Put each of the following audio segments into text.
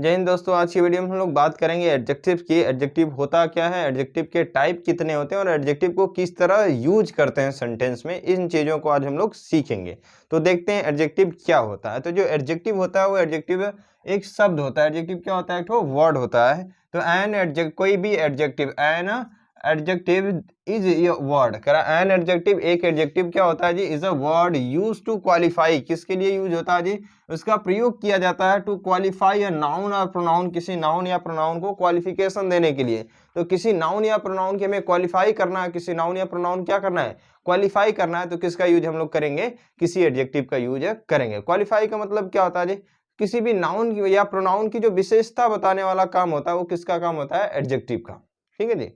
जय हिंद दोस्तों, आज की वीडियो में हम लोग बात करेंगे एडजेक्टिव की। एडजेक्टिव होता क्या है, एडजेक्टिव के टाइप कितने होते हैं और एडजेक्टिव को किस तरह यूज करते हैं सेंटेंस में, इन चीज़ों को आज हम लोग सीखेंगे। तो देखते हैं एडजेक्टिव क्या होता है। तो जो एडजेक्टिव होता है वो एडजेक्टिव एक शब्द होता है। एडजेक्टिव क्या होता है? एक तो वर्ड होता है। तो एन एडजेक्ट कोई भी adjective, an adjective is word करा। एन एडजेक्टिव एक एडजेक्टिव क्या होता है जी? Is a word use to qualify. किसके लिए यूज होता है जी? उसका प्रयोग किया जाता है टू क्वालिफाई अ नाउन और प्रोनाउन, किसी नाउन या प्रोनाउन को क्वालिफिकेशन देने के लिए। तो किसी नाउन या प्रोनाउन के हमें क्वालिफाई करना है, किसी नाउन या प्रोनाउन क्या करना है? क्वालिफाई करना है। तो किसका यूज हम लोग करेंगे? किसी एडजेक्टिव का यूज करेंगे। क्वालिफाई का मतलब क्या होता है जी? किसी भी नाउन या प्रोनाउन की जो विशेषता बताने वाला काम होता है वो किसका काम होता है? एडजेक्टिव का। ठीक है जी।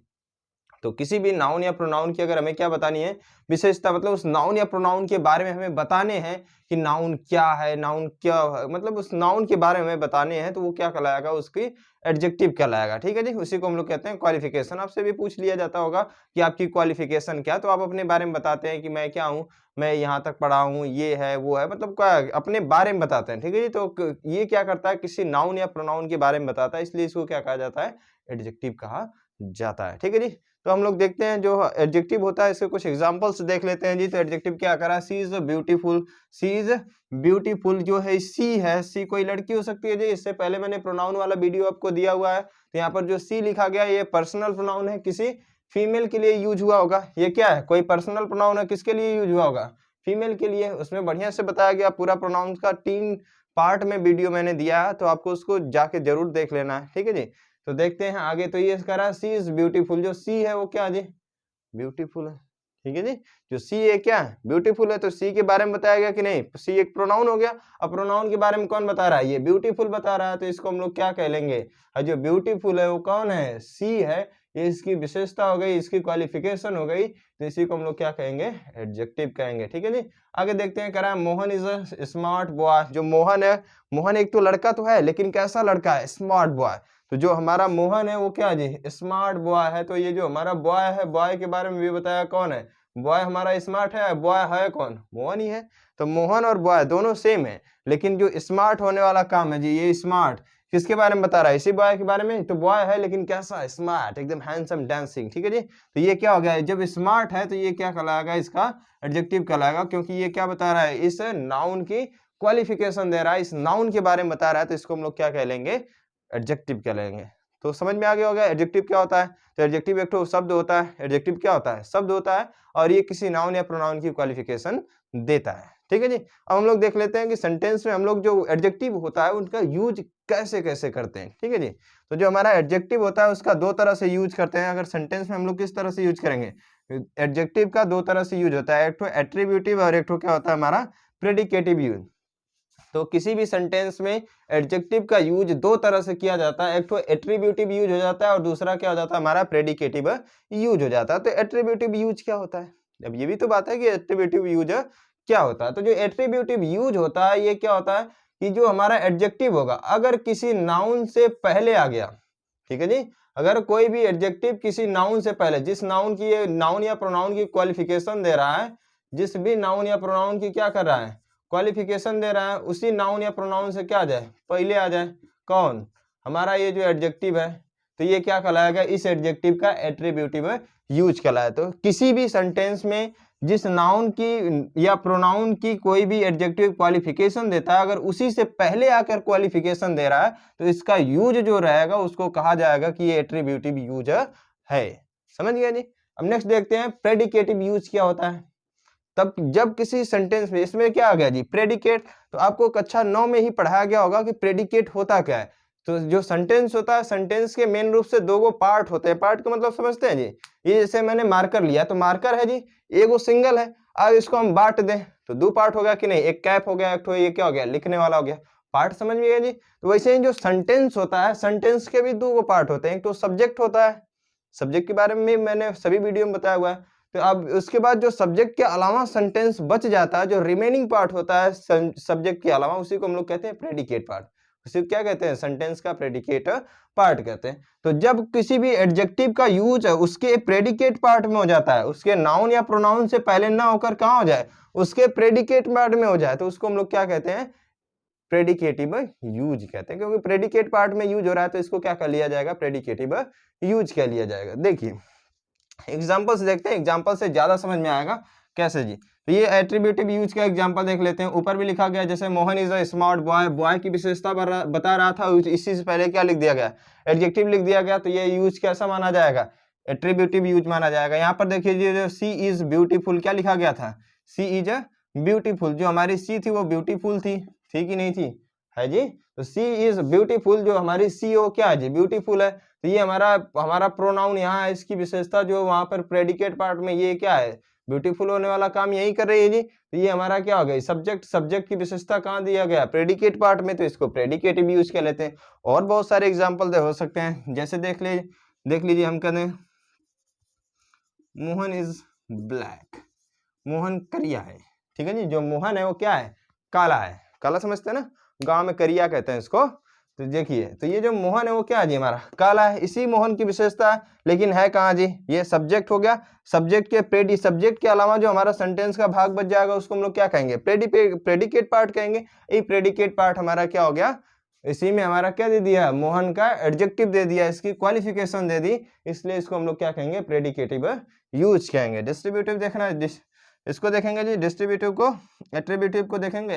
तो किसी भी नाउन या प्रोनाउन की अगर हमें क्या बतानी है? विशेषता, मतलब उस नाउन या प्रोनाउन के बारे में हमें बताने हैं कि नाउन क्या है, नाउन क्या है, मतलब उस नाउन के बारे में हमें बताने हैं, तो वो क्या कहलाएगा? उसकी एडजेक्टिव कहलाएगा। ठीक है जी। उसी को हम लोग कहते हैं क्वालिफिकेशन। आपसे भी पूछ लिया जाता होगा कि आपकी क्वालिफिकेशन क्या, तो आप अपने बारे में बताते हैं कि मैं क्या हूँ, मैं यहाँ तक पढ़ा हूँ, ये है वो है, मतलब क्या अपने बारे में बताते हैं। ठीक है जी। तो ये क्या करता है? किसी नाउन या प्रोनाउन के बारे में बताता है, इसलिए इसको क्या कहा जाता है? एडजेक्टिव कहा जाता है। ठीक है जी। तो हम लोग देखते हैं जो एडजेक्टिव होता है, इसके कुछ एग्जांपल्स देख लेते हैं जी। तो एडजेक्टिव क्या करा? She is beautiful. She is beautiful जो है सी है, सी कोई लड़की हो सकती है जी। इससे पहले मैंने प्रोनाउन वाला वीडियो आपको दिया हुआ है। तो यहाँ पर जो सी लिखा गया ये पर्सनल प्रोनाउन है, किसी फीमेल के लिए यूज हुआ होगा। ये क्या है? कोई पर्सनल प्रोनाउन है, किसके लिए यूज हुआ होगा? फीमेल के लिए। उसमें बढ़िया से बताया गया, पूरा प्रोनाउन का 3 पार्ट में वीडियो मैंने दिया है, तो आपको उसको जाके जरूर देख लेना है। ठीक है जी। तो देखते हैं आगे। तो ये करा सी इज ब्यूटीफुल। जो सी है वो क्या जी? ब्यूटीफुल है। ठीक है जी। जो सी है क्या है? ब्यूटीफुल है। तो सी के बारे में बताया गया कि नहीं? सी एक प्रोनाउन हो गया। अब प्रोनाउन के बारे में कौन बता रहा है? ये ब्यूटीफुल बता रहा है। तो इसको हम लोग क्या कह लेंगे? और जो ब्यूटीफुल है वो कौन है? सी है। ये इसकी विशेषता हो गई, इसकी क्वालिफिकेशन हो गई। तो इसी को हम लोग क्या कहेंगे? एडजेक्टिव कहेंगे। ठीक है जी। आगे देखते हैं। कह रहा है Mohan is a smart boy. जो मोहन है, मोहन एक तो लड़का तो है, लेकिन कैसा लड़का है? Smart boy. तो जो हमारा मोहन है वो क्या जी? स्मार्ट बॉय है। तो ये जो हमारा बॉय है, बॉय के बारे में भी बताया कौन है? बॉय हमारा स्मार्ट है। बॉय है कौन? मोहन ही है। तो मोहन और बॉय दोनों सेम है, लेकिन जो स्मार्ट होने वाला काम है जी, ये स्मार्ट किसके बारे में बता रहा है? इसी बॉय के बारे में। तो बॉय है लेकिन कैसा? स्मार्ट, एकदम हैंडसम, डांसिंग। ठीक है जी। तो ये क्या हो गया? जब स्मार्ट है तो ये क्या कहलाएगा? इसका एडजेक्टिव कहलाएगा, क्योंकि ये क्या बता रहा है? इस नाउन की क्वालिफिकेशन दे रहा है, इस नाउन के बारे में बता रहा है। तो इसको हम लोग क्या कह लेंगे? एडजेक्टिव क्या लेंगे। तो समझ में आ गया होगा एडजेक्टिव क्या होता है। तो एडजेक्टिव एक तो शब्द होता है। एडजेक्टिव क्या होता है? शब्द होता है, और ये किसी नाउन या प्रोनाउन की क्वालिफिकेशन देता है। ठीक है जी। अब हम लोग देख लेते हैं कि सेंटेंस में हम लोग जो एडजेक्टिव होता है उनका यूज कैसे कैसे करते हैं। ठीक है जी। तो जो हमारा एडजेक्टिव होता है उसका 2 तरह से यूज करते हैं। अगर सेंटेंस में हम लोग किस तरह से यूज करेंगे? एडजेक्टिव का 2 तरह से यूज होता है, एक तो एट्रीब्यूटिव और एक तो क्या होता है हमारा? Predicative use. तो किसी भी सेंटेंस में एडजेक्टिव का यूज 2 तरह से किया जाता है। एक तो एट्रीब्यूटिव यूज हो जाता है और दूसरा क्या हो जाता है? हमारा प्रेडिकेटिव यूज हो जाता है। तो एट्रीब्यूटिव यूज क्या होता है? अब ये भी तो बात है कि एट्रीब्यूटिव यूज क्या होता है। तो जो एट्रीब्यूटिव यूज होता है ये क्या होता है कि जो हमारा एडजेक्टिव होगा अगर किसी नाउन से पहले आ गया, ठीक है जी, अगर कोई भी एडजेक्टिव किसी नाउन से पहले, जिस नाउन की ये नाउन या प्रोनाउन की क्वालिफिकेशन दे रहा है, जिस भी नाउन या प्रोनाउन की क्या कर रहा है? क्वालिफिकेशन दे रहा है, उसी नाउन या प्रोनाउन से क्या आ जाए? पहले आ जाए। कौन? हमारा ये जो एडजेक्टिव है। तो ये क्या कहलाएगा? इस एडजेक्टिव का एट्रीब्यूटिव यूज कहलाए। तो किसी भी सेंटेंस में जिस नाउन की या प्रोनाउन की कोई भी एडजेक्टिव क्वालिफिकेशन देता है, अगर उसी से पहले आकर क्वालिफिकेशन दे रहा है तो इसका यूज जो रहेगा उसको कहा जाएगा कि ये एट्रीब्यूटिव यूज है। समझ गया जी। अब नेक्स्ट देखते हैं प्रेडिकेटिव यूज क्या होता है। तब जब किसी सेंटेंस में, इसमें क्या आ गया जी? प्रेडिकेट। तो आपको कक्षा 9 में ही पढ़ाया गया होगा कि प्रेडिकेट होता क्या है। तो जो सेंटेंस होता है, सेंटेंस के मेन रूप से 2 पार्ट होते हैं। पार्ट का मतलब समझते हैं जी? ये जैसे मैंने मार्कर लिया, तो मार्कर है जी, एगो सिंगल है। अब इसको हम बांट दें तो 2 पार्ट हो गया कि नहीं? एक कैप हो गया, एक तो ये क्या हो गया? लिखने वाला हो गया। पार्ट समझ में गया जी। तो वैसे ही जो सेंटेंस होता है, सेंटेंस के भी 2 पार्ट होते हैं। एक तो सब्जेक्ट होता है, सब्जेक्ट के बारे में मैंने सभी वीडियो में बताया हुआ है। तो अब उसके बाद जो सब्जेक्ट के अलावा सेंटेंस बच जाता है, जो रिमेनिंग पार्ट होता है सब्जेक्ट के अलावा, उसी को हम लोग कहते हैं प्रेडिकेट पार्ट। उसे क्या कहते हैं? सेंटेंस का प्रेडिकेट पार्ट कहते हैं। तो जब किसी भी एडजेक्टिव का यूज है उसके प्रेडिकेट पार्ट में हो जाता है, उसके नाउन या प्रोनाउन से पहले ना होकर कहाँ हो जाए? उसके प्रेडिकेट पार्ट में हो जाए, तो उसको हम लोग क्या कहते हैं? प्रेडिकेटिव यूज कहते हैं, क्योंकि प्रेडिकेट पार्ट में यूज हो रहा है तो इसको क्या कर लिया जाएगा, प्रेडिकेटिव यूज कह लिया जाएगा। देखिए एग्जांपल से देखते हैं, एग्जांपल से ज्यादा समझ में आएगा कैसे जी। तो ये एट्रीब्यूटिव यूज का एग्जांपल देख लेते हैं। ऊपर भी लिखा गया जैसे Mohan is a smart boy, boy की विशेषता बता रहा था, इसी से पहले क्या लिख दिया गया, एडजेक्टिव लिख दिया गया, तो ये यूज कैसा माना जाएगा, एट्रीब्यूटिव यूज माना जाएगा। यहाँ पर देखिए जो सी इज ब्यूटीफुल क्या लिखा गया था, सी इज अ ब्यूटीफुल, जो हमारी सी थी वो ब्यूटीफुल थी कि नहीं थी, है जी। तो सी इज ब्यूटीफुल, जो हमारी सी वो क्या है जी, ब्यूटीफुल है। तो ये हमारा प्रोनाउन यहाँ है, इसकी विशेषता जो वहां पर प्रेडिकेट पार्ट में ये क्या है, ब्यूटीफुल होने वाला काम यही कर रही है जी। तो ये हमारा क्या हो गया, सब्जेक्ट की विशेषता कहाँ दिया गया, प्रेडिकेट पार्ट में, तो इसको प्रेडिकेटिव यूज कर लेते हैं। और बहुत सारे एग्जाम्पल हो सकते हैं, जैसे देख लीजिए हम कहते हैं मोहन इज ब्लैक, मोहन करिया है, ठीक है जी। जो मोहन है वो क्या है, काला है, काला समझते हैं ना, गांव में करिया कहते हैं इसको। तो देखिए तो ये जो मोहन है वो क्या है जी, हमारा काला है, इसी मोहन की विशेषता है, लेकिन है कहाँ जी, ये सब्जेक्ट हो गया। सब्जेक्ट के अलावा जो हमारा सेंटेंस का भाग बच जाएगा उसको हम लोग क्या कहेंगे, प्रेडिकेट पार्ट कहेंगे। ये प्रेडिकेट पार्ट हमारा क्या हो गया, इसी में हमारा क्या दे दिया, मोहन का एडजेक्टिव दे दिया, इसकी क्वालिफिकेशन दे दी, इसलिए इसको हम लोग क्या कहेंगे, प्रेडिकेटिव यूज कहेंगे। डिस्ट्रीब्यूटिव देखना, इसको देखेंगे जी, डिस्ट्रीब्यूटिव को, एट्रीब्यूटिव को देखेंगे,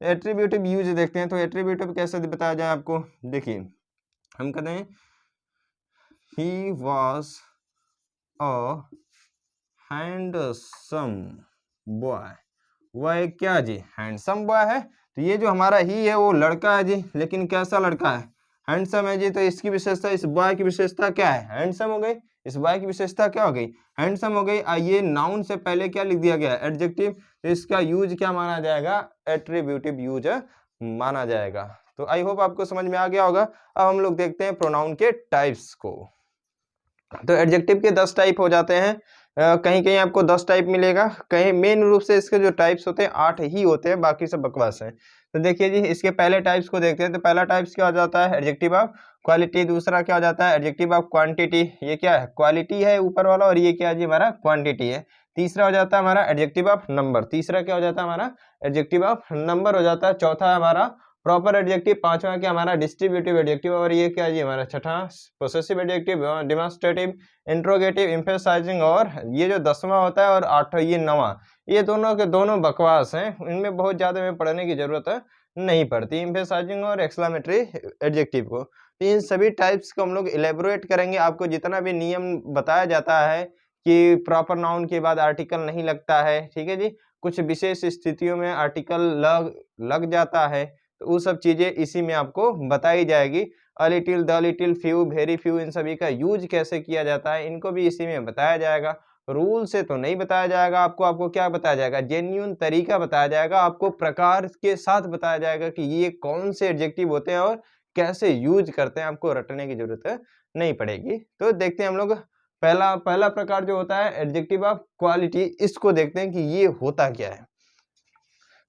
एट्रीब्यूटिव यूज देखते हैं। तो एट्रीब्यूटिव कैसे बताया जाए आपको, देखिए हम कहते हैं he was a handsome boy, वह एक क्या जी, हैंडसम बॉय है। तो ये जो हमारा ही है वो लड़का है जी, लेकिन कैसा लड़का है, हैंडसम है जी। तो इसकी विशेषता, इस बॉय की विशेषता क्या है, हैंडसम हो गई, इस बॉय की विशेषता क्या हो गई, हैंडसम हो गई। ये नाउन से पहले क्या लिख दिया गया, एडजेक्टिव, तो इसका यूज क्या माना जाएगा, एट्रीब्यूटिव यूज माना जाएगा। तो आई होप आपको समझ में आ गया होगा। अब हम लोग देखते हैं प्रोनाउन के टाइप्स को। तो एडजेक्टिव के 10 टाइप हो जाते हैं, कहीं कहीं आपको 10 टाइप मिलेगा, कहीं मेन रूप से इसके जो टाइप्स होते हैं 8 ही होते हैं, बाकी सब बकवास है। तो देखिए जी इसके पहले टाइप्स को देखते हैं। तो पहला टाइप्स क्या हो जाता है, एडजेक्टिव ऑफ क्वालिटी। दूसरा क्या हो जाता है, एडजेक्टिव ऑफ क्वांटिटी, ये क्या है, क्वालिटी है ऊपर वाला, और ये क्या है जी, हमारा क्वांटिटी है। तीसरा हो जाता है हमारा एडजेक्टिव ऑफ नंबर, तीसरा क्या हो जाता है हमारा, एडजेक्टिव ऑफ नंबर हो जाता है। चौथा है हमारा प्रॉपर एडजेक्टिव, पांचवा क्या हमारा डिस्ट्रीब्यूटिव एडजेक्टिव, और ये क्या जी हमारा छठा possessive adjective, demonstrative, interrogative, emphasizing, और ये जो 10वां होता है और 8वां ये 9वां, ये दोनों के दोनों बकवास हैं, इनमें बहुत ज्यादा में पढ़ने की जरूरत नहीं पड़ती, एम्फेसाइजिंग और एक्सक्लेमेटरी एडजेक्टिव को। तो इन सभी टाइप्स को हम लोग इलेबोरेट करेंगे। आपको जितना भी नियम बताया जाता है कि प्रॉपर नाउन के बाद आर्टिकल नहीं लगता है, ठीक है जी, कुछ विशेष स्थितियों में आर्टिकल लग जाता है, तो वो सब चीजें इसी में आपको बताई जाएगी। A little, the little, few, very few, इन सभी का यूज कैसे किया जाता है इनको भी इसी में बताया जाएगा। रूल से तो नहीं बताया जाएगा आपको क्या बताया जाएगा, जेन्युइन तरीका बताया जाएगा, आपको प्रकार के साथ बताया जाएगा कि ये कौन से एडजेक्टिव होते हैं और कैसे यूज करते हैं, आपको रटने की जरूरत नहीं पड़ेगी। तो देखते हैं हम लोग पहला प्रकार जो होता है एडजेक्टिव ऑफ क्वालिटी, इसको देखते हैं कि ये होता क्या है।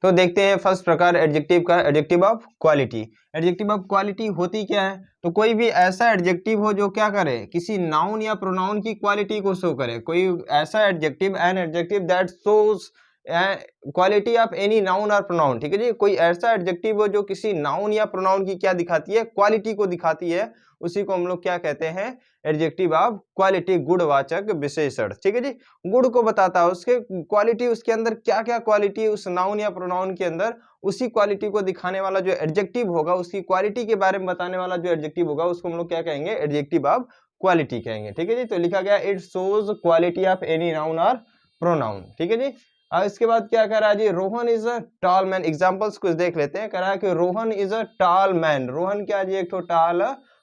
तो देखते हैं फर्स्ट प्रकार एडजेक्टिव का, adjective of quality. Adjective of quality होती क्या है, तो कोई भी ऐसा एडजेक्टिव हो जो क्या करे, किसी नाउन या प्रोनाउन की क्वालिटी को शो करे। कोई ऐसा adjective, an adjective that shows quality of any noun और प्रोनाउन, ठीक है जी। कोई ऐसा एडजेक्टिव हो जो किसी नाउन या प्रोनाउन की क्या दिखाती है, क्वालिटी को दिखाती है, उसी को हम लोग क्या कहते हैं, एडजेक्टिव ऑफ क्वालिटी, गुणवाचक विशेषण, ठीक है जी। गुण को बताता है, उसके क्वालिटी, उसके अंदर क्या क्या क्वालिटी है उस नाउन या प्रोनाउन के अंदर, उसी क्वालिटी को दिखाने वाला जो एडजेक्टिव होगा, उसकी क्वालिटी के बारे में बताने वाला जो एडजेक्टिव होगा, उसको हम लोग क्या कहेंगे, एडजेक्टिव ऑफ क्वालिटी कहेंगे, ठीक है जी। तो लिखा गया it shows quality of any noun और प्रोनाउन, ठीक है जी। और इसके बाद क्या कह रहा है जी, Rohan is a tall man. Examples कुछ देख लेते हैं। कह रहा है कि Rohan is a tall man, Rohan क्या जी, एक तो टॉल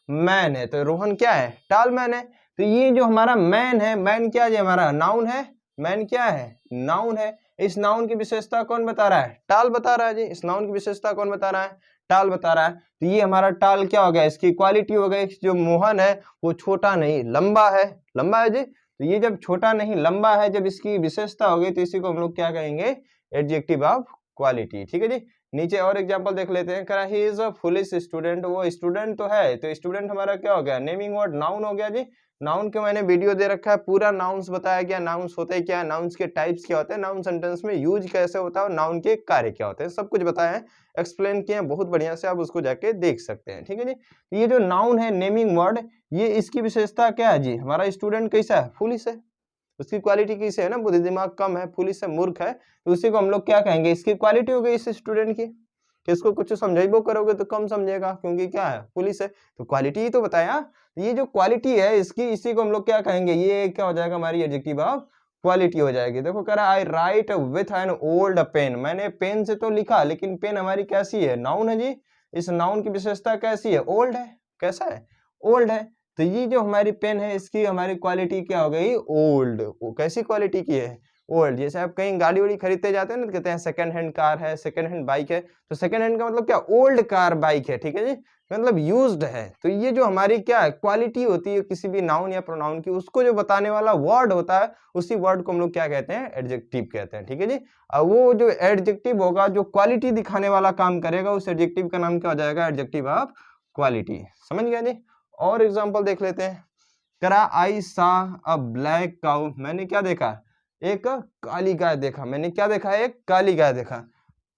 मैन है, तो रोहन क्या है, टॉल मैन है। तो ये जो हमारा मैन है, मैन क्या जी, हमारा नाउन है, मैन क्या है, नाउन है। इस नाउन की विशेषता कौन बता रहा है, टाल बता रहा है जी। इस नाउन की विशेषता कौन बता रहा है, टाल बता रहा है। तो ये हमारा टाल क्या हो गया, इसकी क्वालिटी हो गई, जो मोहन है वो छोटा नहीं लंबा है, लंबा है जी। तो ये जब छोटा नहीं लंबा है, जब इसकी विशेषता हो गई, तो इसी को हम लोग क्या कहेंगे, एडजेक्टिव ऑफ क्वालिटी, ठीक है जी। नीचे और एग्जांपल देख लेते हैं, करा he is a foolish student, वो स्टूडेंट तो है, तो स्टूडेंट हमारा क्या हो गया, नेमिंग वर्ड नाउन हो गया जी। नाउन के मैंने वीडियो दे रखा है, पूरा नाउन्स बताया गया, नाउन्स होते क्या है, नाउन्स के टाइप्स क्या होते हैं, नाउन सेंटेंस में यूज कैसे होता है और नाउन के कार्य क्या होते हैं, सब कुछ बताया है, एक्सप्लेन किए हैं बहुत बढ़िया से, आप उसको जाके देख सकते हैं, ठीक है जी। ये जो नाउन है नेमिंग वर्ड, ये इसकी विशेषता क्या है जी, हमारा स्टूडेंट कैसा है, फुलिश है, उसकी क्वालिटी कैसे है ना, बुद्धि दिमाग कम है, फुलिश है, मूर्ख है, तो उसी को हम लोग क्या कहेंगे, इसकी क्वालिटी हो गई इस स्टूडेंट की। इसको कुछ समझाइबो करोगे तो कम समझेगा, क्योंकि क्या है, पुलिस है, तो क्वालिटी ही तो बताया। ये जो क्वालिटी है इसकी, इसी को हम लोग क्या कहेंगे, ये क्या हो जाएगा, हमारी एडजेक्टिव ऑफ क्वालिटी हो जाएगी। देखो कह रहा है I write with an old pen, मैंने पेन से तो लिखा, लेकिन पेन हमारी कैसी है, नाउन है जी। इस नाउन की विशेषता कैसी है, ओल्ड है, कैसा है, ओल्ड है। तो ये जो हमारी पेन है, इसकी हमारी क्वालिटी क्या हो गई, ओल्ड। वो कैसी क्वालिटी की है, ओल्ड। जैसे आप कहीं गाड़ी वाड़ी खरीदते जाते हैं ना, तो कहते हैं सेकंड हैंड कार है, सेकंड हैंड बाइक है, तो सेकंड हैंड का मतलब क्या, ओल्ड कार बाइक है, ठीक है जी, मतलब यूज्ड है। तो ये जो हमारी क्या है, क्वालिटी होती है किसी भी नाउन या प्रोनाउन की, उसको जो बताने वाला वर्ड होता है, उसी वर्ड को हम लोग क्या कहते हैं, एडजेक्टिव कहते हैं, ठीक है जी। अब वो जो एडजेक्टिव होगा, जो क्वालिटी दिखाने वाला काम करेगा, उस एडजेक्टिव का नाम क्या हो जाएगा, एडजेक्टिव ऑफ क्वालिटी। समझ गया जी। और एग्जाम्पल देख लेते हैं, करा आई सा अ ब्लैक काउ, मैंने क्या देखा, एक काली गाय देखा, मैंने क्या देखा, एक काली गाय देखा।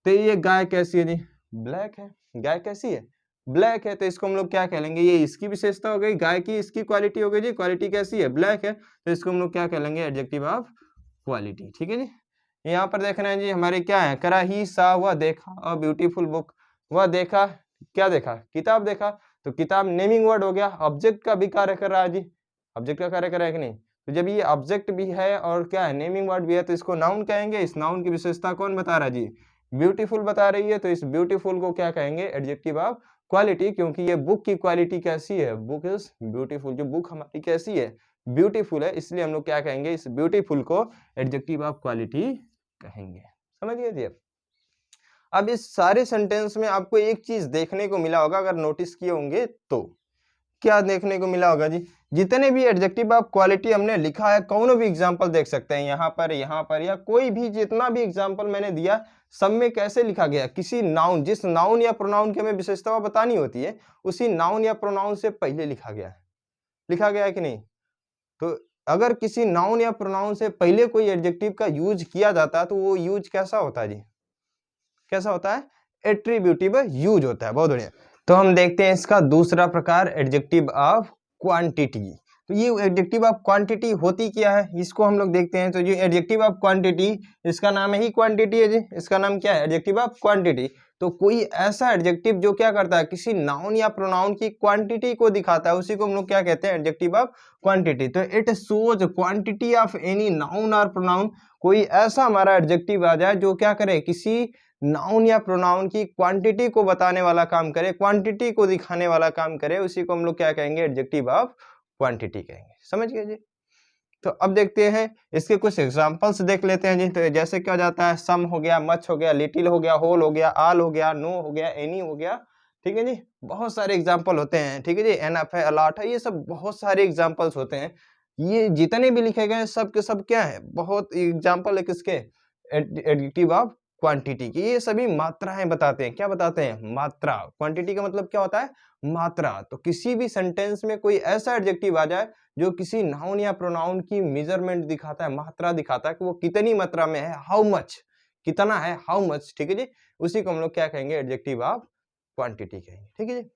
तो ये गाय कैसी है जी, ब्लैक है, गाय कैसी है, ब्लैक है, तो इसको हम लोग क्या कहेंगे, ये इसकी विशेषता हो गई गाय की, इसकी क्वालिटी हो गई जी, क्वालिटी कैसी है, ब्लैक है, तो इसको हम लोग क्या कहेंगे, एडजेक्टिव ऑफ क्वालिटी, ठीक है जी। यहाँ पर देखना है जी, हमारे क्या है, करा ही सा, वह देखा अ ब्यूटीफुल बुक, वह देखा, क्या देखा, किताब देखा, तो किताब नेमिंग वर्ड हो गया, ऑब्जेक्ट का भी कार्य कर रहा है जी, ऑब्जेक्ट का कार्य कर रहा है कि नहीं, तो जब ये ऑब्जेक्ट भी है और क्या है, नेमिंग वर्ड भी है, तो इसको नाउन कहेंगे। इस नाउन की विशेषता कौन बता रहा है जी, ब्यूटीफुल बता रही है, तो इस ब्यूटीफुल को क्या कहेंगे, एडजेक्टिव ऑफ क्वालिटी, क्योंकि ये बुक की क्वालिटी कैसी है, बुक इज ब्यूटीफुल, जो बुक हमारी कैसी है, ब्यूटीफुल है, इसलिए हम लोग क्या कहेंगे, इस ब्यूटीफुल को एडजेक्टिव ऑफ क्वालिटी कहेंगे। समझ गए जी। अब इस सारे सेंटेंस में आपको एक चीज देखने को मिला होगा, अगर नोटिस किए होंगे तो, क्या देखने को मिला होगा जी, जितने भी एडजेक्टिव ऑफ क्वालिटी हमने लिखा है, कौन भी एग्जांपल देख सकते हैं, यहाँ पर या कोई भी, जितना भी एग्जांपल मैंने दिया, सब में कैसे लिखा गया, किसी नाउन, जिस नाउन या प्रोनाउन की हमें विशेषता बतानी होती है, उसी नाउन या प्रोनाउन से पहले लिखा गया है, लिखा गया है कि नहीं। तो अगर किसी नाउन या प्रोनाउन से पहले कोई एडजेक्टिव का यूज किया जाता है, तो वो यूज कैसा होता है जी, कैसा होता है, एट्रीब्यूटिव यूज होता है। बहुत बढ़िया। तो हम देखते हैं इसका दूसरा प्रकार, एडजेक्टिव ऑफ क्वांटिटी। तो ये एडजेक्टिव ऑफ क्वांटिटी होती क्या है, इसको हम लोग देखते हैं। तो ये एडजेक्टिव ऑफ क्वांटिटी, इसका नाम ही क्वांटिटी है जी, इसका नाम क्या है, एडजेक्टिव ऑफ क्वांटिटी। तो कोई ऐसा एडजेक्टिव जो क्या करता है, किसी नाउन या प्रोनाउन की क्वांटिटी को दिखाता है, उसी को हम लोग क्या कहते हैं, एडजेक्टिव ऑफ क्वांटिटी। तो it shows quantity of any noun और प्रोनाउन, कोई ऐसा हमारा एडजेक्टिव आ जाए जो क्या करे, किसी नाउन या प्रोनाउन की क्वांटिटी को बताने वाला काम करे, क्वांटिटी को दिखाने वाला काम करे, उसी को हम लोग क्या कहेंगे, एडजेक्टिव ऑफ क्वांटिटी कहेंगे। समझ गए जी। तो अब देखते हैं इसके कुछ एग्जांपल्स देख लेते हैं जी। तो जैसे क्या हो जाता है, सम हो गया, मच हो गया, लिटिल हो गया, होल हो गया, ऑल हो गया, नो हो गया, एनी हो गया, ठीक है जी। बहुत सारे एग्जाम्पल होते हैं, ठीक है जी, एनफ है, अलॉट है, ये सब बहुत सारे एग्जाम्पल्स होते हैं। ये जितने भी लिखे गए सब के सब क्या है, बहुत एग्जाम्पल है किसके, एडजेक्टिव ऑफ क्वांटिटी की। ये सभी मात्राएं बताते हैं, क्या बताते हैं, मात्रा। क्वांटिटी का मतलब क्या होता है, मात्रा। तो किसी भी सेंटेंस में कोई ऐसा एडजेक्टिव आ जाए जो किसी नाउन या प्रोनाउन की मेजरमेंट दिखाता है, मात्रा दिखाता है कि वो कितनी मात्रा में है, हाउ मच, कितना है, हाउ मच, ठीक है जी, उसी को हम लोग क्या कहेंगे, एडजेक्टिव ऑफ क्वांटिटी कहेंगे, ठीक है जी।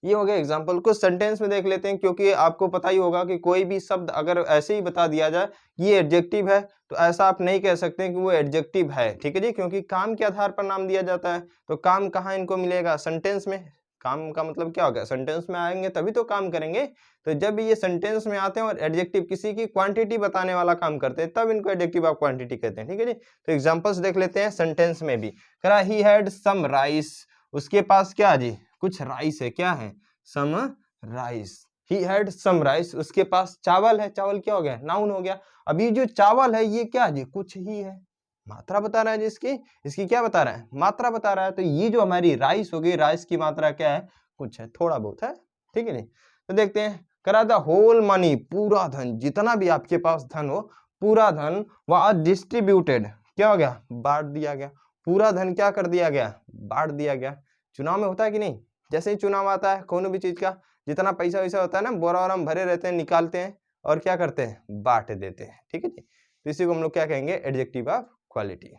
ये हो गया एग्जाम्पल। कुछ सेंटेंस में देख लेते हैं, क्योंकि आपको पता ही होगा कि कोई भी शब्द अगर ऐसे ही बता दिया जाए ये एडजेक्टिव है, तो ऐसा आप नहीं कह सकते कि वो एडजेक्टिव है, ठीक है जी, क्योंकि काम के आधार पर नाम दिया जाता है। तो काम कहाँ इनको मिलेगा, सेंटेंस में। काम का मतलब क्या होगा, सेंटेंस में आएंगे तभी तो काम करेंगे। तो जब ये सेंटेंस में आते हैं और एडजेक्टिव किसी की क्वांटिटी बताने वाला काम करते हैं, तब इनको एडजेक्टिव ऑफ क्वांटिटी कहते हैं, ठीक है जी। तो एग्जांपल्स देख लेते हैं सेंटेंस में भी। करा ही हैड सम राइस, उसके पास क्या जी, कुछ राइस है, क्या है, some rice. He had some rice, उसके पास चावल है, चावल क्या हो गया, नाउन हो गया। अभी जो चावल है ये क्या जी, कुछ ही है, मात्रा बता रहा है जिसकी, इसकी क्या बता रहा है, मात्रा बता रहा है। तो ये जो हमारी राइस हो गई, राइस की मात्रा क्या है, कुछ है, थोड़ा बहुत है, ठीक है नहीं। तो देखते हैं, करा द होल मनी, पूरा धन, जितना भी आपके पास धन हो, पूरा धन वाज डिस्ट्रीब्यूटेड, क्या हो गया, बांट दिया गया, पूरा धन क्या कर दिया गया, बांट दिया गया। चुनाव में होता है कि नहीं, जैसे ही चुनाव आता है कोनो भी चीज का, जितना पैसा वैसा होता है ना, बोरा वोरा में भरे रहते हैं, निकालते हैं और क्या करते हैं, बांट देते हैं। ठीक है जी, तो इसी को हम लोग क्या कहेंगे, एडजेक्टिव ऑफ क्वालिटी।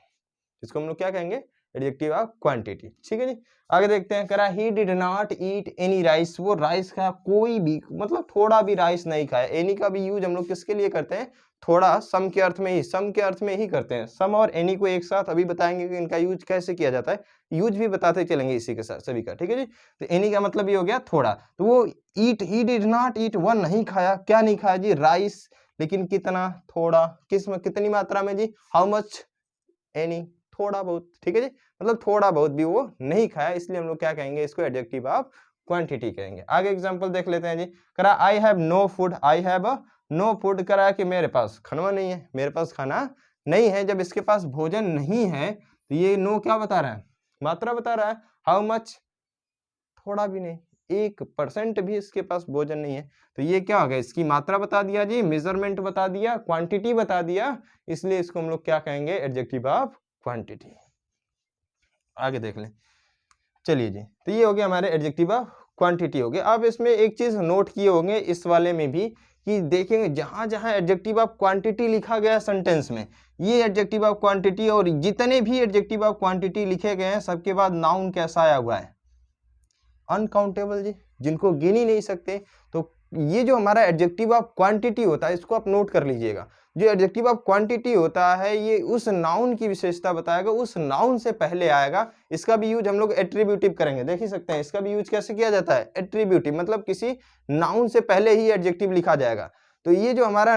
इसको हम लोग क्या कहेंगे, एडजेक्टिव ऑफ क्वांटिटी। ठीक है जी, आगे देखते हैं। करा he did not eat any rice, वो राइस का कोई भी मतलब थोड़ा भी राइस नहीं खाया। एनी का भी यूज हम लोग किसके लिए करते हैं, थोड़ा सम के अर्थ में ही, सम के अर्थ में ही करते हैं। सम और एनी को एक साथ अभी बताएंगे कि इनका यूज कैसे किया जाता है, यूज भी बताते चलेंगे इसी के साथ सभी का। ठीक है जी, तो एनी का मतलब ये हो गया थोड़ा, तो वो ईट, ही डिड नॉट ईट, वह नहीं खाया, क्या नहीं खाया जी, राइस, लेकिन कितना, थोड़ा, कितनी मात्रा में जी, हाउ मच, एनी, थोड़ा बहुत। ठीक है जी, मतलब थोड़ा बहुत भी वो नहीं खाया, इसलिए हम लोग क्या कहेंगे, इसको एडजेक्टिव ऑफ क्वांटिटी कहेंगे। आगे एग्जांपल देख लेते हैं जी। करा I have no food, I have no food, करा कि मेरे पास खाना नहीं है, मेरे पास खाना नहीं है। जब इसके पास भोजन नहीं है तो ये नो क्या बता रहा है, मात्रा बता रहा है। हाउ मच, थोड़ा भी नहीं, 1% भी इसके पास भोजन नहीं है, तो ये क्या हो गया, इसकी मात्रा बता दिया जी, मेजरमेंट बता दिया, क्वांटिटी बता दिया, इसलिए इसको हम लोग क्या कहेंगे, एडजेक्टिव ऑफ क्वांटिटी। आगे देख लें, चलिए जी, तो ये हो गया हमारे एडजेक्टिव ऑफ क्वांटिटी हो गया। अब इसमें एक चीज नोट किए होंगे इस वाले में भी, कि देखेंगे जहां जहां एडजेक्टिव ऑफ क्वांटिटी लिखा गया सेंटेंस में, ये एडजेक्टिव ऑफ क्वांटिटी और जितने भी एडजेक्टिव ऑफ क्वांटिटी लिखे गए हैं सबके बाद नाउन कैसा आया हुआ है, अनकाउंटेबल जी, जिनको गिन ही नहीं सकते। तो ये जो हमारा एडजेक्टिव ऑफ क्वांटिटी होता है, इसको आप नोट कर लीजिएगा। जो एडजेक्टिव ऑफ क्वांटिटी होता है ये उस नाउन की विशेषता बताएगा, उस नाउन से पहले आएगा। इसका भी यूज हम लोग एट्रीब्यूटिव करेंगे, देख ही सकते हैं। इसका भी यूज कैसे किया जाता है, एट्रीब्यूटिव, मतलब किसी नाउन से पहले ही एडजेक्टिव लिखा जाएगा। तो ये जो हमारा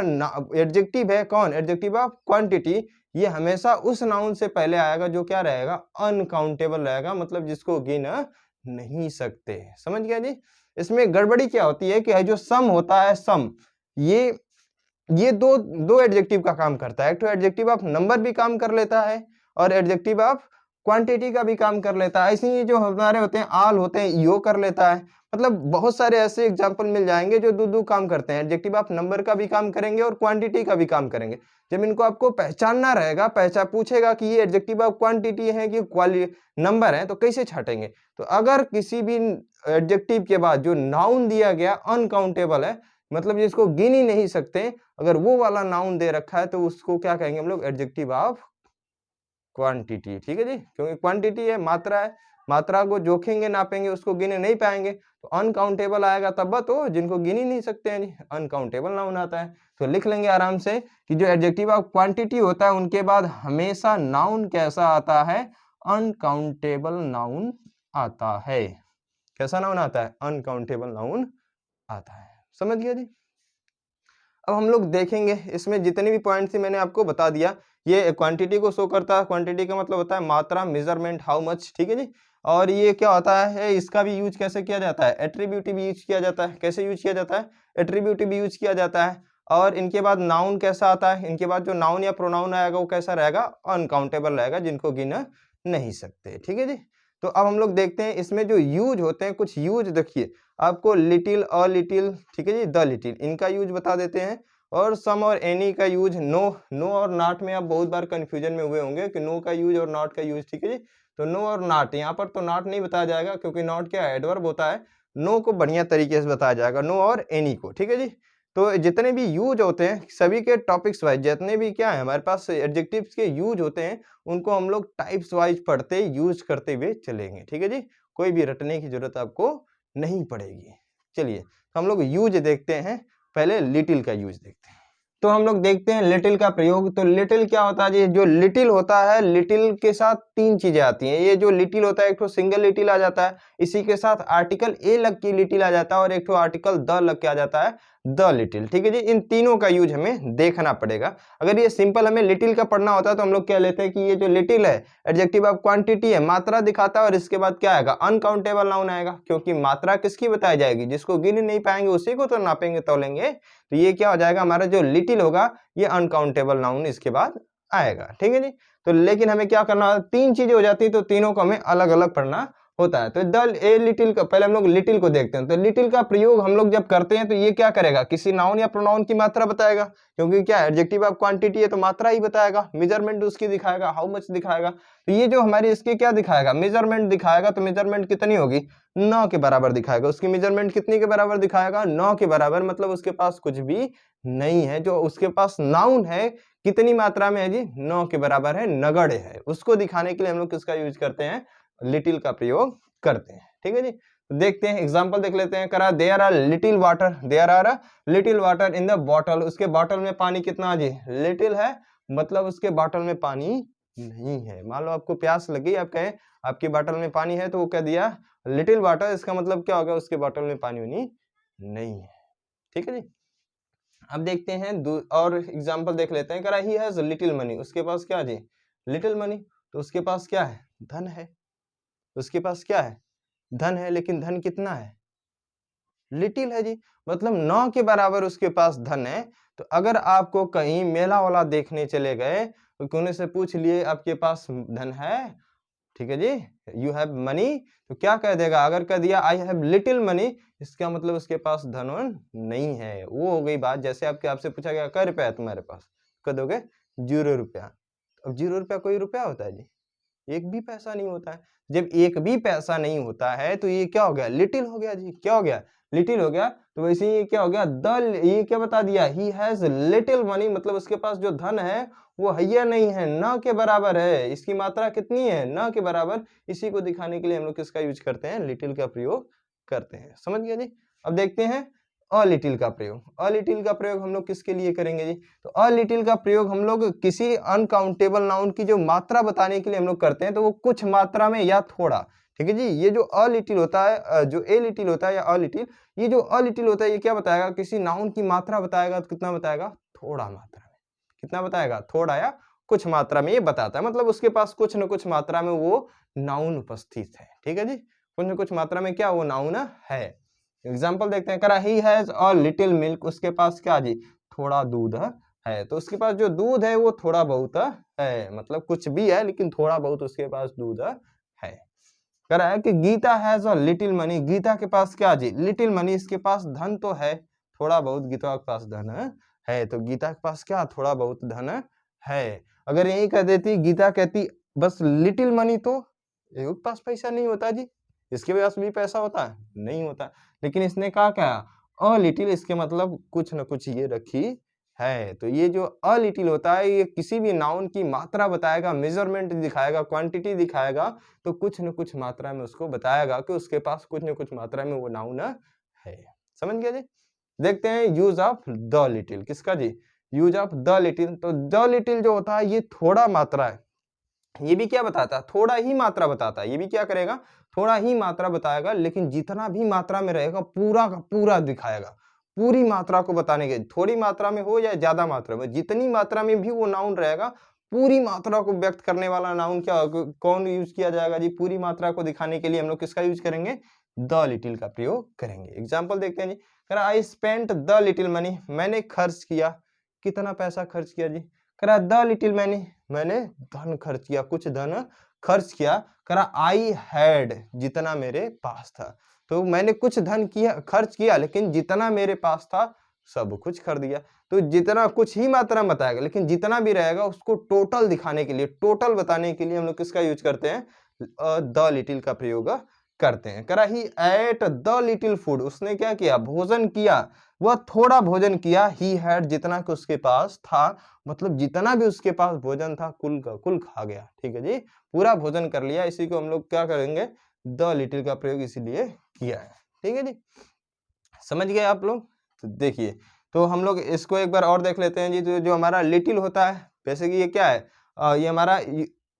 एडजेक्टिव है, कौन, एडजेक्टिव ऑफ क्वांटिटी, ये हमेशा उस नाउन से पहले आएगा जो क्या रहेगा, अनकाउंटेबल रहेगा, मतलब जिसको गिन नहीं सकते। समझ गया जी। इसमें गड़बड़ी क्या होती है कि जो सम होता है, सम, ये दो एडजेक्टिव का काम करता है। एक तो एडजेक्टिव ऑफ नंबर भी काम कर लेता है और एडजेक्टिव ऑफ क्वांटिटी का भी काम कर लेता है। ऐसे ही जो हमारे होते हैं आल होते हैं, यो कर लेता है। मतलब बहुत सारे ऐसे एग्जाम्पल मिल जाएंगे जो दो काम करते हैं, एडजेक्टिव ऑफ नंबर का भी काम करेंगे और क्वांटिटी का भी काम करेंगे। जब इनको आपको पहचानना रहेगा, पूछेगा कि ये एडजेक्टिव ऑफ क्वांटिटी है कि नंबर है, तो कैसे छाटेंगे। तो अगर किसी भी एडजेक्टिव के बाद जो नाउन दिया गया अनकाउंटेबल है, मतलब जिसको गिन ही नहीं सकते, अगर वो वाला नाउन दे रखा है तो उसको क्या कहेंगे हम लोग, एडजेक्टिव ऑफ क्वांटिटी। ठीक है जी, क्योंकि क्वांटिटी है, मात्रा है, मात्रा को जोखेंगे, नापेंगे, उसको गिने नहीं पाएंगे, तो अनकाउंटेबल आएगा तब तो, जिनको गिन ही नहीं सकते हैं जी, अनकाउंटेबल नाउन आता है। तो लिख लेंगे आराम से कि जो एडजेक्टिव ऑफ क्वांटिटी होता है उनके बाद हमेशा नाउन कैसा आता है, अनकाउंटेबल नाउन आता है। कैसा नाउन आता है, अनकाउंटेबल नाउन आता है। समझ गया जी। अब हम लोग देखेंगे इसमें जितने भी पॉइंट थी मैंने आपको बता दिया। ये क्वांटिटी को शो करता है, क्वांटिटी का मतलब होता है मात्रा, मेजरमेंट, हाउ मच। ठीक है जी। और ये क्या होता है, इसका भी यूज कैसे किया जाता है, एट्रीब्यूटिव यूज किया जाता है। कैसे यूज किया जाता है, एट्रीब्यूटिव यूज किया जाता है। और इनके बाद नाउन कैसा आता है, इनके बाद जो नाउन या प्रोनाउन आएगा वो कैसा रहेगा, अनकाउंटेबल रहेगा, जिनको गिन नहीं सकते। ठीक है जी। तो अब हम लोग देखते हैं इसमें जो यूज होते हैं, कुछ यूज देखिए आपको, लिटिल, अ लिटिल, ठीक है जी, द लिटिल, इनका यूज बता देते हैं। और सम और एनी का यूज, नो और नॉट में आप बहुत बार कंफ्यूजन में हुए होंगे कि नो का यूज और नॉट का यूज। ठीक है जी। तो नो और नॉट, यहाँ पर तो नॉट नहीं बताया जाएगा क्योंकि नॉट क्या है, एडवर्ब होता है। नो को बढ़िया तरीके से बताया जाएगा, नो और एनी को। ठीक है जी। तो जितने भी यूज होते हैं सभी के टॉपिक्स वाइज, जितने भी क्या है हमारे पास एडजेक्टिव्स के यूज होते हैं, उनको हम लोग टाइप्स वाइज पढ़ते, यूज करते हुए चलेंगे। ठीक है जी। कोई भी रटने की जरूरत आपको नहीं पड़ेगी। चलिए तो हम लोग यूज देखते हैं, पहले लिटिल का यूज देखते हैं। तो हम लोग देखते हैं लिटिल का प्रयोग। तो लिटिल क्या होता है जी, जो लिटिल होता है, लिटिल के साथ तीन चीजें आती हैं। ये जो लिटिल होता है, एक तो सिंगल लिटिल आ जाता है, इसी के साथ आर्टिकल ए लग के लिटिल आ जाता है, और एक तो आर्टिकल द लग के आ जाता है, द लिटिल। ठीक है जी। इन तीनों का यूज हमें देखना पड़ेगा। अगर ये सिंपल हमें लिटिल का पढ़ना होता है तो हम लोग क्या लेते हैं कि ये जो लिटिल है एडजेक्टिव ऑफ क्वांटिटी है, मात्रा दिखाता है, और इसके बाद क्या आएगा, अनकाउंटेबल नाउन आएगा, क्योंकि मात्रा किसकी बताई जाएगी, जिसको गिन नहीं पाएंगे उसी को तो नापेंगे तोलेंगे। तो ये क्या हो जाएगा, हमारा जो लिटिल होगा ये अनकाउंटेबल नाउन इसके बाद आएगा। ठीक है जी। तो लेकिन हमें क्या करना है, तीन चीजें हो जाती है तो तीनों को हमें अलग अलग पढ़ना होता है। तो द ए लिटिल का पहले हम लोग लिटिल को देखते हैं। तो लिटिल का प्रयोग हम लोग जब करते हैं तो ये क्या करेगा, किसी नाउन या प्रोनाउन की मात्रा बताएगा, क्योंकि क्या एडजेक्टिव ऑफ क्वांटिटी है तो मात्रा ही बताएगा, मेजरमेंट उसकी दिखाएगा, हाउ मच दिखाएगा। तो ये जो हमारी इसके क्या दिखाएगा, मेजरमेंट दिखाएगा। तो मेजरमेंट कितनी होगी, 9 के बराबर दिखाएगा। उसकी मेजरमेंट कितनी के बराबर दिखाएगा, 9 के बराबर, मतलब उसके पास कुछ भी नहीं है। जो उसके पास नाउन है कितनी मात्रा में है जी, 9 के बराबर है, नगण्य है। उसको दिखाने के लिए हम लोग किसका यूज करते हैं, लिटिल का प्रयोग करते हैं। ठीक है जी, देखते हैं एग्जांपल देख लेते हैं। करा there are little water, there are little water in the bottle. उसके बॉटल में पानी कितना जी, लिटिल है, मतलब उसके बॉटल में पानी नहीं है। मान लो आपको प्यास लगी, आप कहें आपकी बॉटल में पानी है, तो वो कह दिया लिटिल वाटर, इसका मतलब क्या होगा, उसके बॉटल में पानी नहीं है। ठीक है जी, अब देखते हैं और एग्जांपल देख लेते हैं। करा ही हैज लिटिल मनी, उसके पास क्या जी, लिटिल मनी, तो उसके पास क्या है, धन है। उसके पास क्या है, धन है, लेकिन धन कितना है, लिटिल है जी, मतलब 9 के बराबर उसके पास धन है। तो अगर आपको कहीं मेला वाला देखने चले गए तो कोने से पूछ लिए आपके पास धन है, ठीक है जी, यू हैव मनी, तो क्या कह देगा, अगर कह दिया आई हैव लिटिल मनी, इसका मतलब उसके पास धन नहीं है। वो हो गई बात, जैसे आपसे पूछा गया क्या रुपया है तुम्हारे पास, कह दोगे 0 रुपया। अब 0 रुपया कोई रुपया होता है जी, एक भी पैसा नहीं होता है। जब एक भी पैसा नहीं होता है तो ये क्या हो गया, लिटिल हो गया जी, क्या हो गया, लिटिल हो गया। तो वैसे ही ये क्या हो गया, ये क्या बता दिया, ही हैज लिटिल मनी, मतलब उसके पास जो धन है वो है नहीं है, न के बराबर है। इसकी मात्रा कितनी है, न के बराबर। इसी को दिखाने के लिए हम लोग किसका यूज करते हैं, लिटिल का प्रयोग करते हैं। समझ गया जी। अब देखते हैं अलिटिल का प्रयोग। अलिटिल का प्रयोग हम लोग किसके लिए करेंगे जी, तो अलिटिल का प्रयोग हम लोग किसी अनकाउंटेबल नाउन की जो मात्रा बताने के लिए हम लोग करते हैं। तो वो कुछ मात्रा में या थोड़ा, ठीक है जी। ये जो अलिटिल होता है, जो ए लिटिल होता है या अलिटिल, ये जो अलिटिल होता है ये क्या बताएगा, किसी नाउन की मात्रा बताएगा। तो कितना बताएगा, थोड़ा मात्रा में। कितना बताएगा, थोड़ा या कुछ मात्रा में ये बताता है, मतलब उसके पास कुछ न कुछ मात्रा में वो नाउन उपस्थित है। ठीक है जी, कुछ न कुछ मात्रा में क्या वो नाउन है। एग्जाम्पल देखते हैं। करा he has a little milk, उसके पास क्या जी, थोड़ा दूध है। तो उसके पास जो दूध है वो थोड़ा बहुत है, मतलब कुछ भी है लेकिन थोड़ा बहुत उसके पास दूध है। करा है कि Geeta has a little money, Geeta के पास क्या जी, लिटिल मनी, इसके पास धन तो है, थोड़ा बहुत गीता के पास धन है। तो गीता के पास क्या, थोड़ा बहुत धन है। अगर यही कह देती, गीता कहती बस लिटिल मनी, तो के पास पैसा नहीं होता जी, इसके पास भी पैसा होता है, नहीं होता। लेकिन इसने कहा क्या, अ लिटिल, इसके मतलब कुछ न कुछ ये रखी है। तो ये जो अ लिटिल होता है ये किसी भी नाउन की मात्रा बताएगा, मेजरमेंट दिखाएगा, क्वांटिटी दिखाएगा। तो कुछ न कुछ मात्रा में उसको बताएगा कि उसके पास कुछ न कुछ मात्रा में वो नाउन है। समझ गया जी। देखते हैं यूज ऑफ द लिटिल, किसका जी, यूज ऑफ द लिटिल। तो द लिटिल जो होता है ये थोड़ा मात्रा है। ये भी क्या बताता है, थोड़ा ही मात्रा बताता है। ये भी क्या करेगा, थोड़ा ही मात्रा बताएगा, लेकिन जितना भी मात्रा में रहेगा पूरा का पूरा दिखाएगा। पूरी मात्रा को बताने के, थोड़ी मात्रा में हो या ज्यादा मात्रा में, जितनी मात्रा में भी वो नाउन रहेगा, पूरी मात्रा को व्यक्त करने वाला नाउन क्या, कौन यूज किया जाएगा जी, पूरी मात्रा को दिखाने के लिए हम लोग किसका यूज करेंगे, द लिटिल का प्रयोग करेंगे। एग्जाम्पल देखते हैं जी। I spent the little money, मैंने खर्च किया, कितना पैसा खर्च किया जी, करा द लिटिल मनी, मैंने धन खर्च किया, कुछ धन खर्च किया। करा आई हैड, जितना मेरे पास था। तो मैंने कुछ धन किया, खर्च किया, लेकिन जितना मेरे पास था सब कुछ कर दिया। तो जितना कुछ ही मात्रा में बताएगा, लेकिन जितना भी रहेगा उसको टोटल दिखाने के लिए, टोटल बताने के लिए हम लोग किसका यूज करते हैं, द लिटिल का प्रयोग करते हैं। करा ही एट द लिटिल फूड, उसने क्या किया, भोजन किया, वह थोड़ा भोजन किया। ही हैड, जितना कि उसके पास था, मतलब जितना भी उसके पास भोजन था कुल का कुल खा गया। ठीक है जी, पूरा भोजन कर लिया। इसी को हम लोग क्या करेंगे, द लिटिल का प्रयोग इसीलिए किया है। ठीक है जी, समझ गए आप लोग। तो देखिए, तो हम लोग इसको एक बार और देख लेते हैं जी। तो जो हमारा लिटिल होता है, जैसे कि ये क्या है, ये हमारा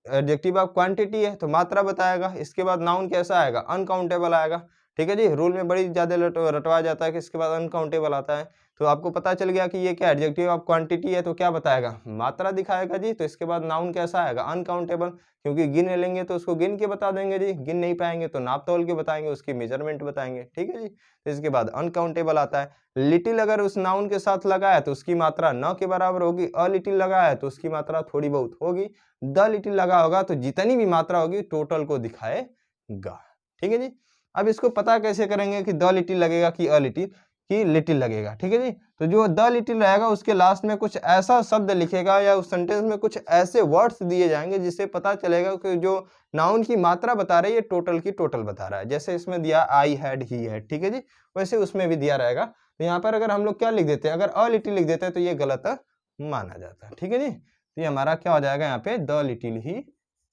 एडजेक्टिव ऑफ क्वांटिटी है, तो मात्रा बताएगा। इसके बाद नाउन कैसा आएगा, अनकाउंटेबल आएगा। ठीक है जी, रूल में बड़ी ज्यादा रटवाया जाता है कि इसके बाद अनकाउंटेबल आता है। तो आपको पता चल गया कि ये क्या एडजेक्टिव ऑफ क्वांटिटी है, तो क्या बताएगा, मात्रा दिखाएगा जी। तो इसके बाद नाउन कैसा आएगा, अनकाउंटेबल, क्योंकि गिन लेंगे तो उसको गिन के बता देंगे जी, गिन नहीं पाएंगे तो नाप तोल के बताएंगे, उसकी मेजरमेंट बताएंगे। ठीक है जी, तो इसके बाद अनकाउंटेबल आता है। लिटिल अगर उस नाउन के साथ लगा है तो उसकी मात्रा न के बराबर होगी। अ लिटिल लगा है तो उसकी मात्रा थोड़ी बहुत होगी। द लिटिल लगा होगा तो जितनी भी मात्रा होगी टोटल को दिखाएगा। ठीक है जी। अब इसको पता कैसे करेंगे कि द लिटिल लगेगा कि अ लिटिल, कि लिटिल लगेगा, ठीक है जी। तो जो द लिटिल रहेगा उसके लास्ट में कुछ ऐसा शब्द लिखेगा या उस सेंटेंस में कुछ ऐसे वर्ड्स दिए जाएंगे जिससे पता चलेगा कि जो नाउन की मात्रा बता रहा है ये टोटल की टोटल बता रहा है। जैसे इसमें दिया आई हैड, ही हैड, ठीक है जी, वैसे उसमें भी दिया रहेगा। तो यहाँ पर अगर हम लोग क्या लिख देते हैं, अगर अ लिटिल लिख देते हैं तो ये गलत माना जाता है, ठीक है जी। तो ये हमारा क्या हो जाएगा, यहाँ पे द लिटिल ही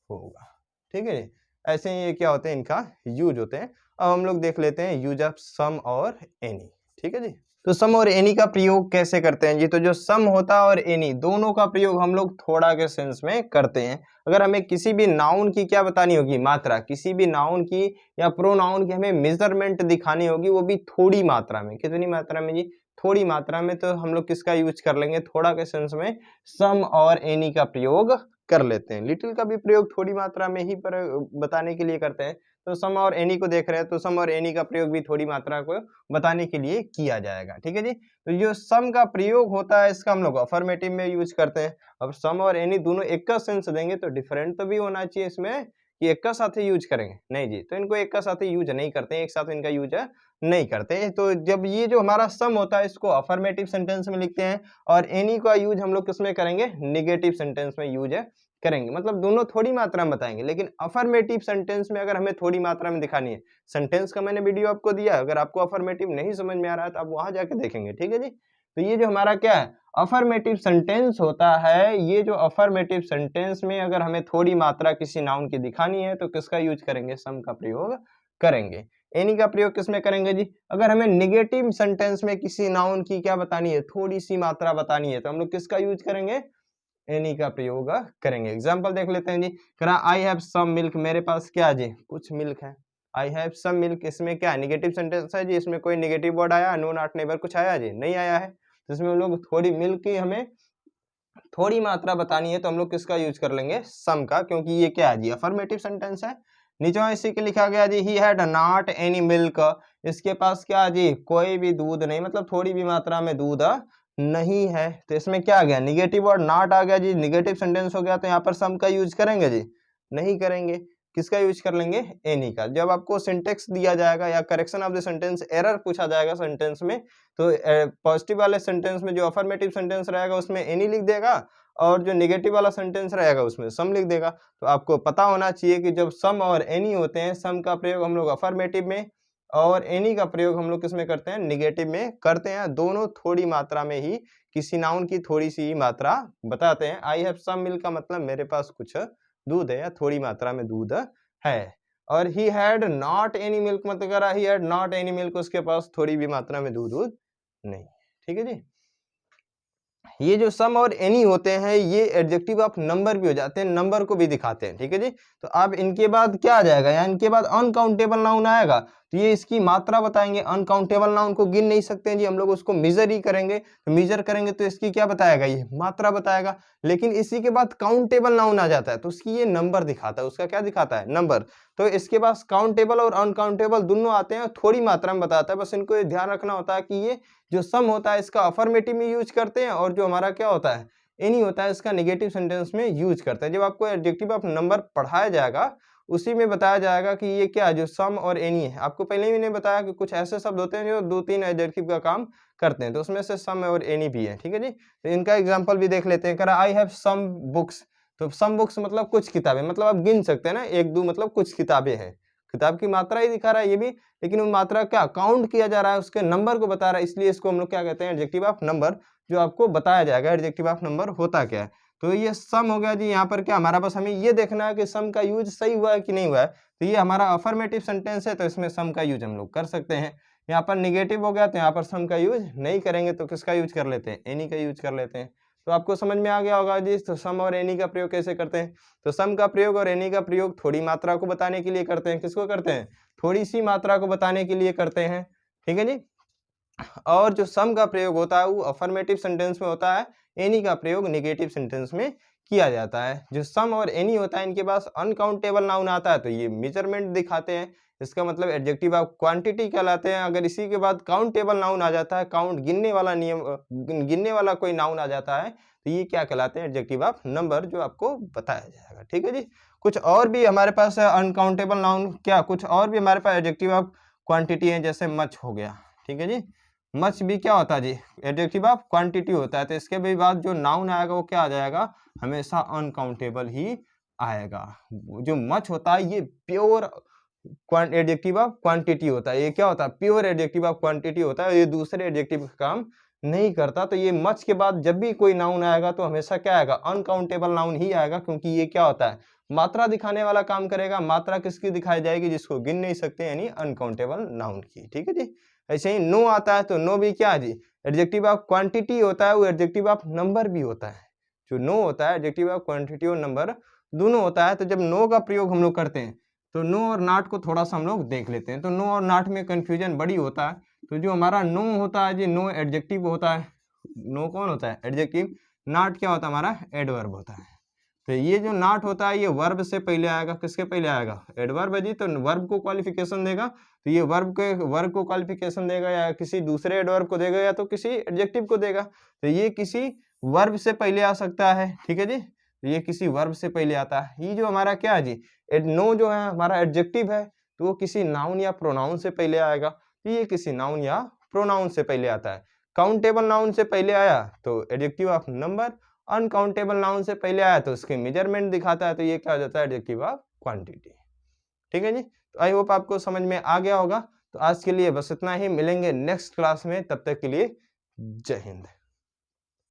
होगा, ठीक है जी। ऐसे ही ये क्या होते हैं, इनका यूज होते हैं। अब हम लोग देख लेते हैं यूज ऑफ सम और एनी, ठीक है जी। तो सम और एनी का प्रयोग कैसे करते हैं जी, तो जो सम होता है और एनी दोनों का प्रयोग हम लोग थोड़ा के सेंस में करते हैं। अगर हमें किसी भी नाउन की क्या बतानी होगी, मात्रा, किसी भी नाउन की या प्रोनाउन की हमें मेजरमेंट दिखानी होगी, वो भी थोड़ी मात्रा में। कितनी मात्रा में जी, थोड़ी मात्रा में। तो हम लोग किसका यूज कर लेंगे, थोड़ा के सेंस में सम और एनी का प्रयोग कर लेते हैं। लिटिल का भी प्रयोग थोड़ी मात्रा में ही पर बताने के लिए करते हैं। तो सम और एनी को देख रहे हैं तो सम और एनी का प्रयोग भी थोड़ी मात्रा को बताने के लिए किया जाएगा, ठीक है जी। तो जो सम का प्रयोग होता है इसका हम लोग अफर्मेटिव में यूज करते हैं। अब सम और एनी दोनों एक का सेंस देंगे तो डिफरेंट तो भी होना चाहिए इसमें, कि एक का साथ ही यूज करेंगे, नहीं जी। तो इनको एक का साथ ही यूज नहीं करते हैं, एक साथ इनका यूज नहीं करते हैं। तो जब ये जो हमारा सम होता है इसको अफर्मेटिव सेंटेंस में लिखते हैं और एनी का यूज हम लोग किसमें करेंगे, नेगेटिव सेंटेंस में यूज करेंगे। मतलब दोनों थोड़ी मात्रा में बताएंगे, लेकिन अफर्मेटिव सेंटेंस में अगर हमें थोड़ी मात्रा में दिखानी है, सेंटेंस का मैंने वीडियो आपको दिया, अगर आपको अफर्मेटिव नहीं समझ में आ रहा है तो आप वहां जाके देखेंगे, ठीक है जी। तो ये जो हमारा क्या है, अफर्मेटिव सेंटेंस होता है, ये जो अफर्मेटिव सेंटेंस में अगर हमें थोड़ी मात्रा किसी नाउन की दिखानी है तो किसका यूज करेंगे, सम का प्रयोग करेंगे। एनी का प्रयोग किसमें करेंगे जी, अगर हमें नेगेटिव सेंटेंस में किसी नाउन की क्या बतानी है, थोड़ी सी मात्रा बतानी है, तो हम लोग किसका यूज करेंगे, एनी का प्रयोग करेंगे। एग्जाम्पल देख लेते हैं जी, कह रहा आई हैव सम मिल्क, मेरे पास क्या जी, कुछ मिल्क है। आई हैव सम मिल्क, इसमें क्या नेगेटिव सेंटेंस है जी, इसमें कोई नेगेटिव वर्ड आया, नो नॉट नेवर कुछ आया जी, नहीं आया है। तो इसमें हम लोग थोड़ी मिल्क की हमें थोड़ी मात्रा बतानी है तो हम लोग किसका यूज कर लेंगे, सम का, क्योंकि ये क्या है जी, अफर्मेटिव सेंटेंस है। नीचे इसी के लिखा गया जी, he had not any milk, इसके पास क्या जी, कोई भी दूध नहीं, मतलब थोड़ी भी मात्रा में दूध नहीं है। तो इसमें क्या आ गया, निगेटिव वर्ड नॉट आ गया जी, निगेटिव सेंटेंस हो गया। तो यहाँ पर सम का यूज करेंगे जी, नहीं करेंगे। किसका यूज कर लेंगे, एनी का। जब आपको सिंटेक्स दिया जाएगा या correction of the sentence error पूछा जाएगा सेंटेंस में, तो पॉजिटिव वाले सेंटेंस में जो अफर्मेटिव सेंटेंस रहेगा उसमें एनी लिख देगा और जो नेगेटिव वाला सेंटेंस रहेगा उसमें सम लिख देगा। तो आपको पता होना चाहिए कि जब सम और एनी होते हैं, सम का प्रयोग हम लोग अफर्मेटिव में और एनी का प्रयोग हम लोग किसमें करते हैं, नेगेटिव में करते हैं। दोनों थोड़ी मात्रा में ही किसी नाउन की थोड़ी सी मात्रा बताते हैं। आई हैव सम मिल्क का मतलब मेरे पास कुछ दूध है या थोड़ी मात्रा में दूध है। और ही हैड नॉट एनी मिल्क मतलब कह रहा ही हैड नॉट एनी मिल्क, उसके पास थोड़ी भी मात्रा में दूध नहीं, ठीक है जी। ये जो सम और एनी होते हैं ये एडजेक्टिव ऑफ नंबर भी हो जाते हैं, नंबर को भी दिखाते हैं, ठीक है जी। तो अब इनके बाद क्या आ जाएगा, या इनके बाद अनकाउंटेबल नाउन आएगा, तो ये इसकी मात्रा बताएंगे। अनकाउंटेबल नाउन को गिन नहीं सकते हैं जी हम लोग, उसको मेजर ही करेंगे। तो मेजर करेंगे तो इसकी क्या बताएगा, ये मात्रा बताएगा। लेकिन इसी के बाद काउंटेबल नाउन आ जाता है तो उसकी ये नंबर दिखाता है, उसका क्या दिखाता है, नंबर। तो इसके पास काउंटेबल और अनकाउंटेबल दोनों आते हैं और थोड़ी मात्रा में बताता है। बस इनको ये ध्यान रखना होता है कि ये जो सम होता है इसका अफर्मेटिव में यूज करते हैं और जो हमारा क्या होता है, एनी होता है, इसका नेगेटिव सेंटेंस में यूज करते हैं। जब आपको एडजेक्टिव ऑफ नंबर पढ़ाया जाएगा उसी में बताया जाएगा कि ये क्या है, जो सम और एनी है। आपको पहले ही मैंने बताया कि कुछ ऐसे शब्द होते हैं जो 2-3 एडजेक्टिव का काम करते हैं, तो उसमें से सम और एनी भी है, ठीक है जी। तो इनका एग्जाम्पल भी देख लेते हैं। कह रहा आई हैव सम बुक्स, तो सम बुक्स मतलब कुछ किताबें, मतलब आप गिन सकते हैं ना, 1-2 मतलब कुछ किताबें हैं। किताब की मात्रा ही दिखा रहा है ये भी, लेकिन वो मात्रा क्या काउंट किया जा रहा है, उसके नंबर को बता रहा है, इसलिए इसको हम लोग क्या कहते हैं, एडजेक्टिव ऑफ नंबर। जो आपको बताया जाएगा एडजेक्टिव ऑफ नंबर होता क्या है। तो ये सम हो गया जी। यहाँ पर क्या हमारा, बस हमें ये देखना है कि सम का यूज सही हुआ है कि नहीं हुआ है। तो ये हमारा अफर्मेटिव सेंटेंस है तो इसमें सम का यूज हम लोग कर सकते हैं। यहाँ पर निगेटिव हो गया तो यहाँ पर सम का यूज नहीं करेंगे, तो किसका यूज कर लेते हैं, एनी का यूज कर लेते हैं। तो आपको समझ में आ गया होगा जी, तो सम और एनी का प्रयोग कैसे करते हैं। तो सम का प्रयोग और एनी का प्रयोग थोड़ी मात्रा को बताने के लिए करते हैं। किसको करते हैं, थोड़ी सी मात्रा को बताने के लिए करते हैं, ठीक है जी। और जो सम का प्रयोग होता है वो अफर्मेटिव सेंटेंस में होता है, एनी का प्रयोग नेगेटिव सेंटेंस में किया जाता है। जो सम और एनी होता है इनके पास अनकाउंटेबल नाउन आता है तो ये मेजरमेंट दिखाते हैं, इसका मतलब एडजेक्टिव ऑफ क्वांटिटी कहलाते हैं। अगर इसी के बाद काउंटेबल नाउन आ जाता है, काउंट गिनने वाला नियम गिनने वाला कोई नाउन आ जाता है तो ये क्या कहलाते हैं, एडजेक्टिव ऑफ नंबर, जो आपको बताया जाएगा, ठीक है जी। कुछ और भी हमारे पास है अनकाउंटेबल नाउन, क्या कुछ और भी हमारे पास एडजेक्टिव ऑफ क्वांटिटी है, जैसे मच हो गया, ठीक है जी। मच भी क्या होता है जी, एडजेक्टिव ऑफ क्वांटिटी होता है। तो इसके भी बाद जो नाउन आएगा वो क्या आ जाएगा, हमेशा अनकाउंटेबल ही आएगा। जो मच होता है ये प्योर एडजेक्टिव ऑफ क्वांटिटी होता है, ये क्या होता है, प्योर एडजेक्टिव ऑफ क्वांटिटी होता है, ये दूसरे एडजेक्टिव का काम नहीं करता। तो ये मच के बाद जब भी कोई नाउन आएगा तो हमेशा क्या आएगा, अनकाउंटेबल नाउन ही आएगा, क्योंकि ये क्या होता है, मात्रा दिखाने वाला काम करेगा। मात्रा किसकी दिखाई जाएगी, जिसको गिन नहीं सकते, यानी अनकाउंटेबल नाउन की, ठीक है जी। ऐसे ही नो आता है, तो नो भी क्या है जी, एडजेक्टिव ऑफ क्वांटिटी होता है, वो एडजेक्टिव ऑफ नंबर भी होता है। जो नो होता है एडजेक्टिव ऑफ क्वांटिटी और नंबर दोनों होता है। तो जब नो का प्रयोग हम लोग करते हैं तो नो और नाट को थोड़ा सा हम लोग देख लेते हैं। तो नो और नाट में कंफ्यूजन बड़ी होता है। तो जो हमारा नो होता है जी, नो एडजेक्टिव होता है। नो कौन होता है, एडजेक्टिव। नाट क्या होता है, हमारा एडवर्ब होता है। तो ये जो नाट होता है ये वर्ब से पहले आएगा, किसके पहले आएगा, एडवर्ब है जी। तो वर्ब को क्वालिफिकेशन देगा, तो ये वर्ब को क्वालिफिकेशन देगा, या किसी दूसरे एडवर्ब को देगा, या तो किसी एडजेक्टिव को देगा। तो ये किसी वर्ब से पहले आ सकता है, ठीक है जी। तो ये किसी वर्ब से पहले आता है। ये जो हमारा क्या है जी, नो जो है हमारा एडजेक्टिव है, तो वो किसी नाउन या प्रोनाउन से पहले आएगा। तो ये किसी नाउन या प्रोनाउन से पहले आता है। काउंटेबल नाउन से पहले आया तो adjective of number, uncountable noun से पहले आया तो उसके मेजरमेंट दिखाता है, तो ये क्या हो जाता है, एडजेक्टिव ऑफ क्वांटिटी, ठीक है जी। तो आई होप आपको समझ में आ गया होगा। तो आज के लिए बस इतना ही, मिलेंगे नेक्स्ट क्लास में, तब तक के लिए जय हिंद।